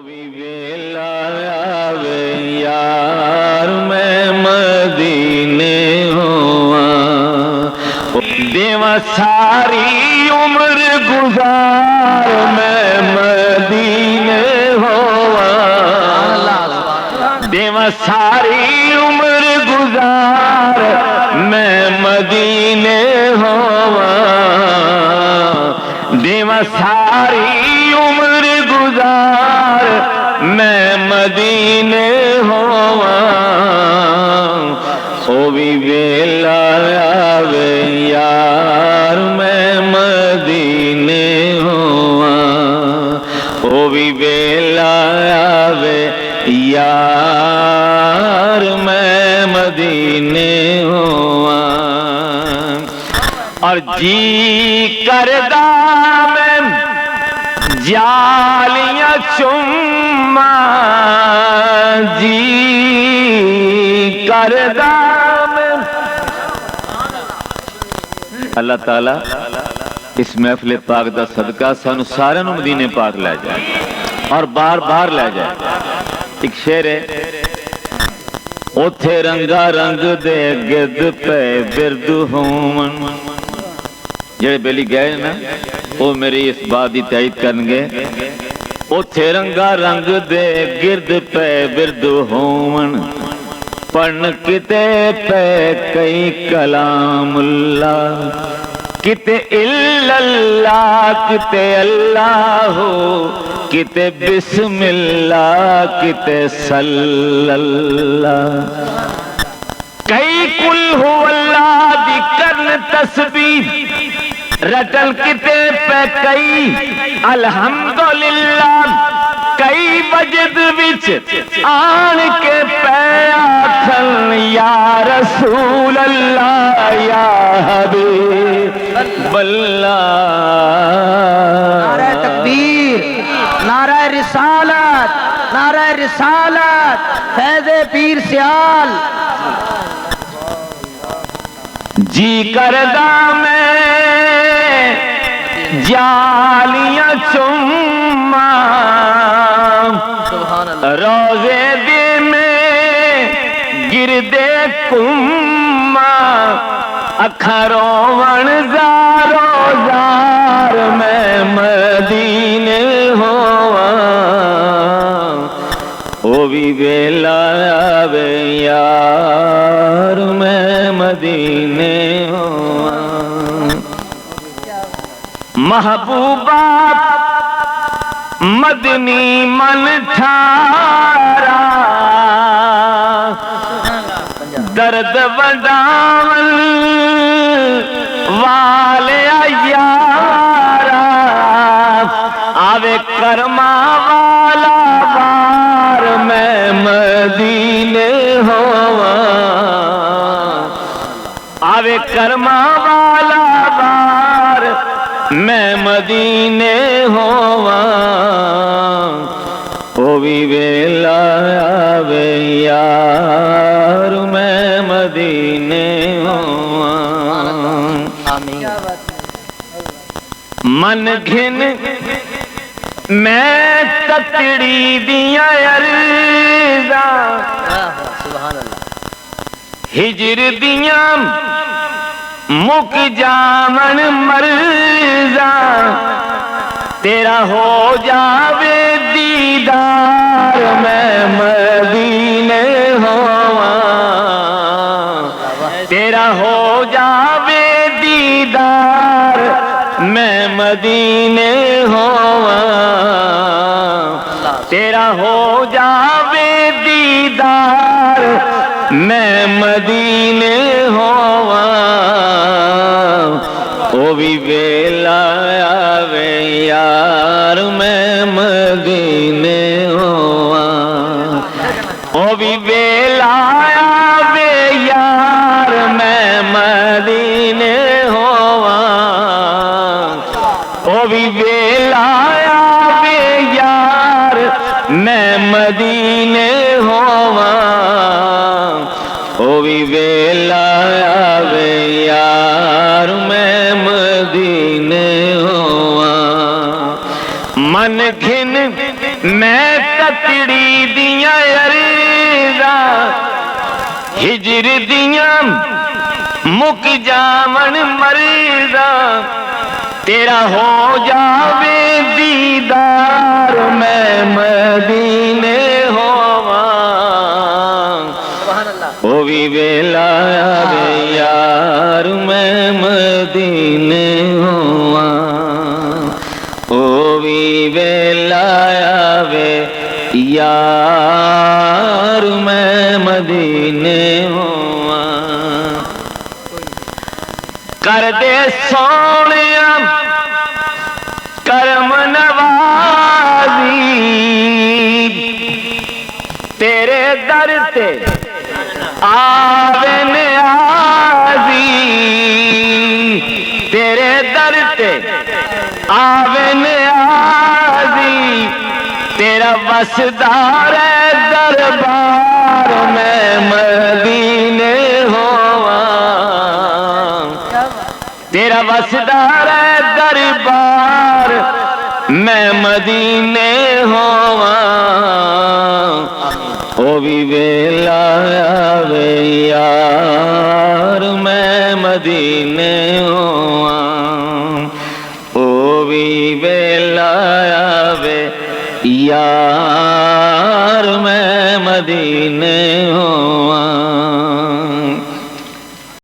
بھی ویلا آوے یار میں مدینے ہواں دیواں ساری عمر گزار میں مدینے ہواں دیواں ساری عمر گزار میں مدینے ہواں دیواں ساری عمر گزار میں مدینے ہواں او بھی ویلا آوے یار میں مدینے ہواں او بھی ویلا آوے یار میں مدینے ہواں اور جی کردہ میں جالیاں چما جی کردہ میں اللہ تعالیٰ اس محفل پاک دا صدقہ سانو سارے نو مدینے پاک لے جائے اور بار بار لے جائے ایک شعر ہے اوتھے رنگا رنگ دے گرد پہ برد ہومن جڑے بیلی گئے نا وہ میری اس بات دی تائید کرنگے اوتھے رنگا رنگ دے گرد پہ برد ہومن پڑھن کتے پہ کئی کلام اللہ کتے اللہ کتے اللہ ہو کتے بسم اللہ کتے صلی اللہ کئی کل ہو اللہ دی کرن تسبیح رٹل کتے پہ کئی الحمدللہ کئی وجد وچ آن کے پہ آتھن یا رسول اللہ یا حبیب اللہ نعرہ تکبیر نعرہ رسالت نعرہ رسالت فیض پیر سیال جی کردہ میں جالیاں چما روزے دے میں گردے کما اکھروں ونزارو زار میں مدینے ہواں او بھی ویلا آوے یار میں مدینے ہواں محبوبہ مدنی من ٹھارا درد وڈاون والے یارا آوے کرما والا بار میں مدینے ہواں آوے کرما والا بار میں مدینے ہواں او بھی ویلا آوے یار میں مدینے ہواں من گھن میں تتڑی دیاں عرضاں ہجر دیاں مک جامن مرزاں تیرا ہو جاوے دیدار میں مدینے ہواں تیرا ہو جاوے دیدار میں مدینے ہواں تیرا ہو جاوے دیدار میں مدینے ہواں او بھی ویلا آوے یار میں مدینے ہواں او بھی ویلا آوے یار میں مدینے ہواں او بھی ویلا آوے یار میں مدینے ہواں او بھی ویلا آوے یار میں مدینے ہواں من گھن میں تتڑی دیاں عرضاں ہجر دیاں مک جاون مرضاں تیرا ہو جاوے دیدار میں مدینے ہوواں او بھی ویلا آوے یار میں مدینے ہوواں او بھی ویلا آوے یار میں مدینے ہوواں کر دے سونیا کرم نوازی تیرے در تے آوے نیازی تیرے در تے آوے نیازی تیرا وسدار دربار میں مدینے ہوواں تیرا وسدار دربار میں مدینے ہوواں او بھی ویلا آوے یار میں مدینے ہوواں او بھی ویلا آوے یار میں مدینے ہوواں